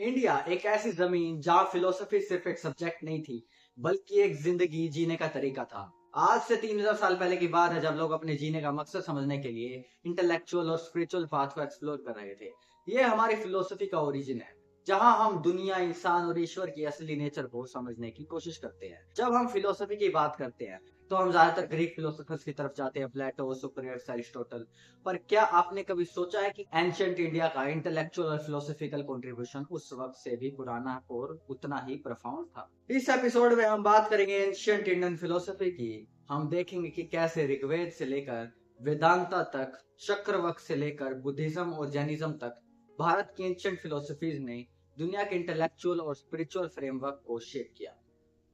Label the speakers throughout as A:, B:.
A: India एक ऐसी जमीन जहाँ फिलोसफी सिर्फ एक सब्जेक्ट नहीं थी, बल्कि एक जिंदगी जीने का तरीका था। आज से 3000 साल पहले की बात है, जब लोग अपने जीने का मकसद समझने के लिए इंटेलेक्चुअल और स्पिरिचुअल पाथ को एक्सप्लोर कर रहे थे। ये हमारी फिलोसफी का ओरिजिन है, जहाँ हम दुनिया, इंसान और ईश्वर की असली नेचर को समझने की कोशिश करते हैं। जब हम फिलोसफी की बात करते हैं तो हम ज्यादातर ग्रीक फिलोसफर्स की तरफ जाते हैं, प्लेटो, सुक्रेटिस, अरिस्टोटल। पर क्या आपने कभी सोचा है कि एंशियंट इंडिया का इंटेलेक्चुअल और फिलोसफिकल कंट्रीब्यूशन उस वक्त से भी पुराना और उतना ही प्रफाउंड था? इस एपिसोड में हम बात करेंगे एंशियंट इंडियन फिलोसफी की। हम देखेंगे कि कैसे ऋग्वेद से लेकर वेदांता तक, चक्रवक से लेकर बुद्धिज्म और जैनिज्म तक भारत की एंशियंट फिलोसफीज ने दुनिया के इंटेलेक्चुअल और स्पिरिचुअल फ्रेमवर्क को शेप किया।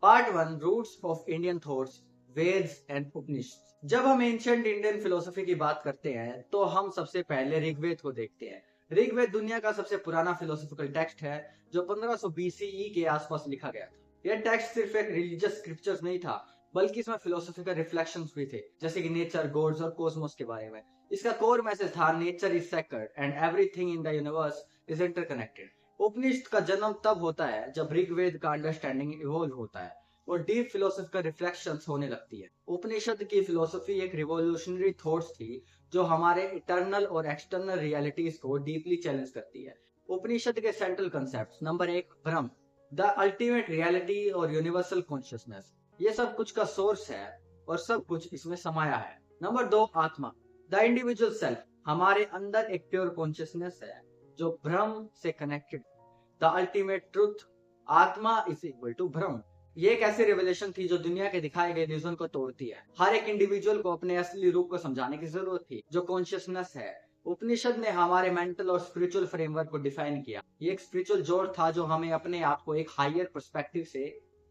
A: Part one, roots of Indian thoughts, Vedas and Upanishad. जब हम एंशियंट इंडियन फिलोसफी की बात करते हैं तो हम सबसे पहले ऋग्वेद को देखते हैं। ऋग्वेद दुनिया का सबसे पुराना फिलोसफिकल टेक्स्ट है, जो 1500 बीसीई के आसपास लिखा गया था। यह टेक्स्ट सिर्फ एक रिलीजियस स्क्रिप्चर्स नहीं था, बल्कि इसमें फिलोसफिकल रिफ्लेक्शंस भी थे, जैसे कि नेचर, गॉड्स और कॉस्मोस के बारे में। इसका कोर मैसेज था, nature is sacred and everything in the universe is interconnected. Upanishad का जन्म तब होता है जब ऋग्वेद का अंडरस्टैंडिंग इवॉल्व होता है और डीप फिलोसफिकल रिफ्लेक्शंस होने लगती है। उपनिषद की फिलोसफी एक रिवॉल्यूशनरी थॉट्स थी, जो हमारे इंटरनल और एक्सटर्नल रियलिटीज को डीपली चैलेंज करती है। उपनिषद के सेंट्रल कंसेप्ट, नंबर एक, ब्रह्म, द अल्टीमेट रियलिटी और यूनिवर्सल कॉन्शियसनेस। ये सब कुछ का सोर्स है और सब कुछ इसमें समाया है। नंबर दो, आत्मा, द इंडिविजुअल सेल्फ, हमारे अंदर एक प्योर कॉन्शियसनेस है जो ब्रह्म से कनेक्टेड। द अल्टीमेट ट्रूथ, आत्मा इज इक्वल टू ब्रह्म। ये एक ऐसी रेवलेशन थी जो दुनिया के दिखाए गए इल्यूजन को तोड़ती है। हर एक इंडिविजुअल को अपने असली रूप को समझाने की जरूरत थी, जो कॉन्शियसनेस है। उपनिषद ने हमारे मेंटल और स्पिरिचुअल फ्रेमवर्क को डिफाइन किया। ये एक स्पिरिचुअल जोर था जो हमें अपने आप को एक हायर पर्सपेक्टिव से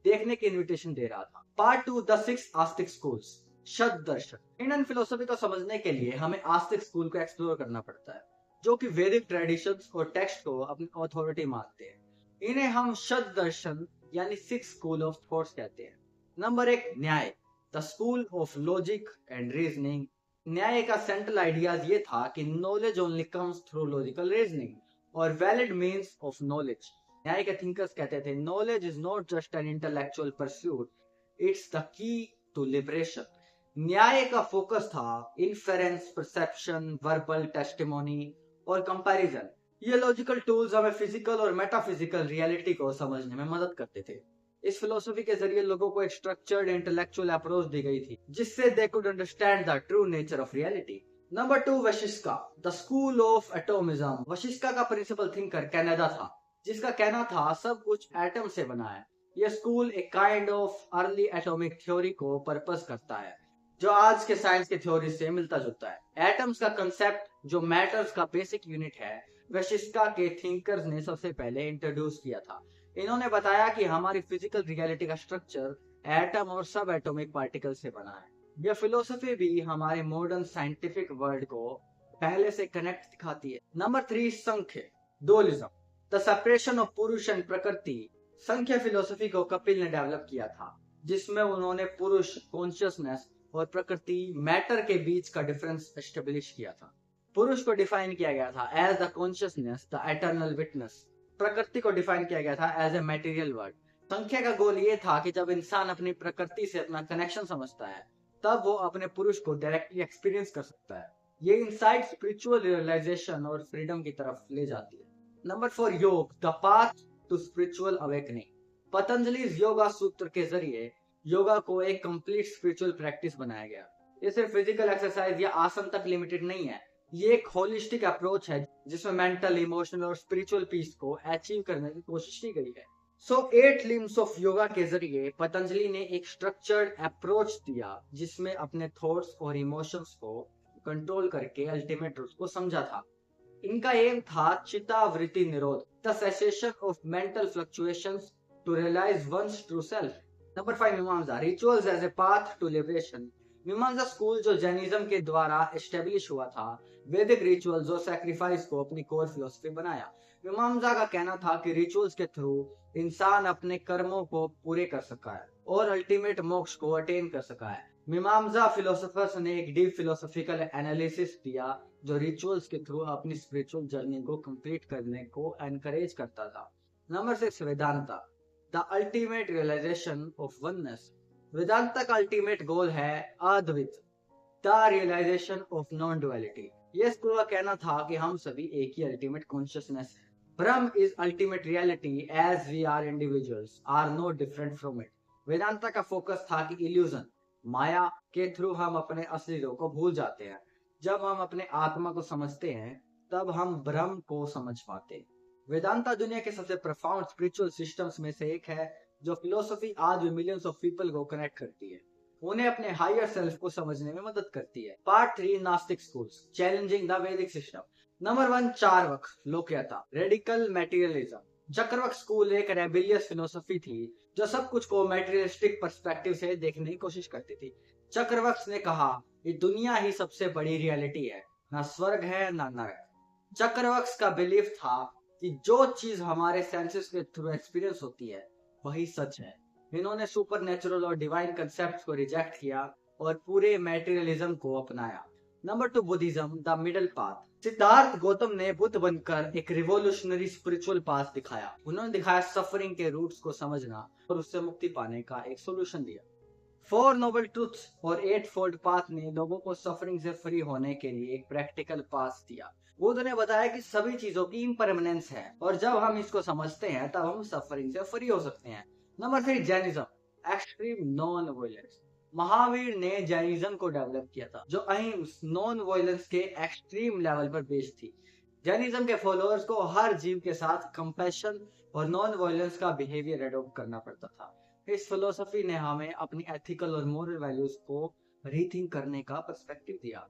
A: देखने की इन्विटेशन दे रहा था। Part two, the six Astik schools, शब्द दर्शन। इंडियन फिलोसफी को समझने के लिए हमें आस्तिक स्कूल को एक्सप्लोर करना पड़ता है, जो कि वैदिक ट्रेडिशंस और टेक्स्ट को अपनी अथॉरिटी मानते हैं। इन्हें हम शब्द दर्शन यानी सिक्स स्कूल ऑफ थॉट्स कहते हैं। नंबर एक, Nyaya, the school of logic and reasoning. Nyaya का सेंट्रल आइडियाज ये था कि knowledge only comes through logical reasoning और valid means of knowledge. Nyaya के थिंकर्स कहते थे, knowledge is not just an intellectual pursuit, it's the key to liberation. Nyaya का focus था इन्फेरेंस, परसेप्शन, वर्बल टेस्टिमोनी और कंपैरिजन। ये लॉजिकल टूल्स हमें physical और मेटाफिजिकल रियलिटी को समझने में मदद करते थे। इस फिलोसफी के जरिए लोगों को एक स्ट्रक्चर्ड इंटेलेक्चुअल अप्रोच दी गई थी, जिससे they could understand the true nature of reality. Number two, Vashishtha, the school of atomism. Vashishtha का प्रिंसिपल थिंकर कनाडा था, जिसका कहना था सब कुछ एटम से बना है। यह स्कूल एक kind of early atomic theory को पर्पस करता है, जो आज के साइंस के थ्योरी से मिलता जुलता है। एटम्स का कंसेप्ट, जो मैटर्स का बेसिक यूनिट है, वशिष्ठा के थिंकर्स ने सबसे पहले इंट्रोड्यूस किया था। इन्होंने बताया कि हमारी फिजिकल रियलिटी का स्ट्रक्चर एटम और सब एटॉमिक पार्टिकल से बना है। यह फिलोसफी भी हमारे मॉडर्न साइंटिफिक वर्ल्ड को पहले से कनेक्ट दिखाती है। Number three, Sankhya, dualism, the separation of Purusha and Prakriti. Sankhya philosophy को कपिल ने डेवलप किया था, जिसमें उन्होंने पुरुष, कॉन्शियसनेस और प्रकृति, मैटर के बीच का डिफरेंस एस्टेब्लिश किया था। पुरुष को डिफाइन किया गया था as the consciousness, the eternal witness. प्रकृति को डिफाइन किया गया था एज ए मटेरियल वर्ल्ड। संख्या का गोल ये था कि जब इंसान अपनी प्रकृति से अपना कनेक्शन समझता है, तब वो अपने पुरुष को डायरेक्टली एक्सपीरियंस कर सकता है। ये इनसाइट स्पिरिचुअल रियलाइजेशन और फ्रीडम की तरफ ले जाती है। Number four, Yoga, the path to spiritual awakening. Patanjali Yoga Sutra के जरिए योगा को एक कंप्लीट स्पिरिचुअल प्रैक्टिस बनाया गया। ये सिर्फ फिजिकल एक्सरसाइज या आसन तक लिमिटेड नहीं है। ये एक होलिस्टिक अप्रोच है, जिसमें मेंटल, इमोशनल और स्पिरिचुअल पीस को अचीव करने की कोशिश की गई है। सो 8 लिम्स ऑफ योगा के जरिए पतंजलि ने एक स्ट्रक्चर्ड अप्रोच दिया, जिसमें अपने थॉट्स और इमोशंस को कंट्रोल करके अल्टीमेट ट्रुथ को समझा था। इनका एम था चित्तावृत्ति निरोध, the cessation of mental fluctuations to realise one's true self. Number 5, Mimamsa, rituals as a path to liberation. Mimamsa school जो जैनिज्म के द्वारा एस्टेब्लिश हुआ था, वैदिक रिचुअल्स और सैक्रिफाइस को अपनी कोर फिलोसफी बनाया। मीमांसा का कहना था कि रिचुअल्स के थ्रू इंसान अपने कर्मों को पूरे कर सका है और अल्टीमेट मोक्ष को अटेन कर सका है। मीमांसा फिलोसोफर्स ने एक डीप फिलोसॉफिकल एनालिसिस दिया, जो रिचुअल्स के थ्रू अपनी स्पिरिचुअल जर्नी को कंप्लीट करने को एनकरेज करता था। Number 6, Vedanta, the ultimate realization of oneness. Vedanta का अल्टीमेट गोल है Advaita, the realization of non duality. ये स्कूल का कहना था कि हम सभी एक ही अल्टीमेट कॉन्शियसनेस है। Brahma is ultimate reality, as we are individuals are no different from it. Vedanta का फोकस था कि इल्यूजन, माया के थ्रू हम अपने असली रूप को भूल जाते हैं। जब हम अपने आत्मा को समझते हैं तब हम ब्रह्म को समझ पाते हैं। वेदांता दुनिया के सबसे प्रोफाउंड स्पिरिचुअल सिस्टम्स में से एक है, जो फिलोसफी आज भी मिलियंस ऑफ पीपल को कनेक्ट करती है, उन्हें अपने हायर सेल्फ को समझने में मदद करती है। Part 3, Nastik schools challenging the Vedic system. Number 1, Charvaka Lokayata, radical materialism. Charvaka school एक रेबिलियस फिलोसफी थी जो सब कुछ को मेटेरियलिस्टिक पर्सपेक्टिव से देखने की कोशिश करती थी। चक्रवक्स ने कहा कि दुनिया ही सबसे बड़ी रियलिटी है, ना स्वर्ग है ना नरक। चक्रवक्स का बिलीफ था कि जो चीज हमारे सेंसेस के थ्रू एक्सपीरियंस होती है वही सच है। इन्होंने सुपर नेचुरल और डिवाइन कंसेप्ट को रिजेक्ट किया और पूरे मेटेरियलिज्म को अपनाया। Number 2, Buddhism, the middle path. Siddharth Gautam ने बुद्ध बनकर एक रिवोल्यूशनरी स्पिरिचुअल पाथ दिखाया। उन्होंने दिखाया सफरिंग के रूट्स को समझना और उससे मुक्ति पाने का एक सोल्यूशन दिया। 4 नोबल ट्रूथ्स और 8 फोल्ड पाथ ने लोगों को सफरिंग से फ्री होने के लिए एक प्रैक्टिकल पाथ दिया। बुद्ध ने बताया कि सभी चीजों की इम्परमानेंस है और जब हम इसको समझते हैं तब हम सफरिंग से फ्री हो सकते हैं। Number 3, Jainism, extreme non violence. Mahavir ने जैनिज्म को डेवलप किया था, जो अहिंसा नॉन वायलेंस के एक्सट्रीम लेवल पर बेस्ड थी। जैनिज्म के फॉलोअर्स को हर जीव के साथ कंपैशन और नॉन वायलेंस का बिहेवियर अडॉप्ट करना पड़ता था। इस फिलोसफी ने हमें अपनी एथिकल और मोरल वैल्यूज को रीथिंक करने का पर्सपेक्टिव दिया।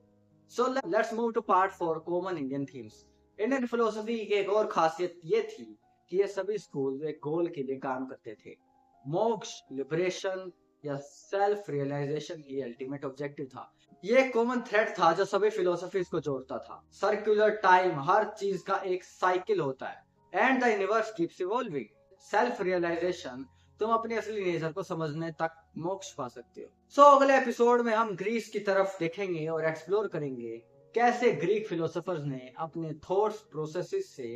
A: So let's move to part 4, common Indian themes. Indian philosophy की एक और खासियत ये थी कि ये सभी स्कूल एक गोल के लिए काम करते थे। मोक्ष, लिबरेशन या सेल्फ रियलाइजेशन ही अल्टीमेट ऑब्जेक्टिव था। ये एक कॉमन थ्रेड था जो सभी फिलोसफीज को जोड़ता था। सर्कुलर टाइम, हर चीज का एक साइकिल होता है and the universe keeps evolving. Self realisation, तुम अपने असली नेचर को समझने तक मोक्ष पा सकते हो। सो अगले एपिसोड में हम ग्रीस की तरफ देखेंगे और एक्सप्लोर करेंगे कैसे ग्रीक फिलोसोफर्स ने अपने थॉट्स प्रोसेसेस से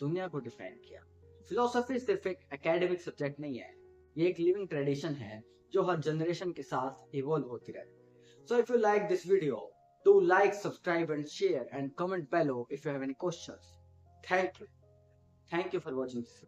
A: दुनिया को डिफाइन किया। फिलोसफी सिर्फ एक एकेडमिक सब्जेक्ट नहीं है, ये एक लिविंग ट्रेडिशन है जो हर जनरेशन के साथ इवॉल्व होती रहती। So if you like this video, do like, subscribe and share and comment below if you have any questions. Thank you. Thank you for watching this.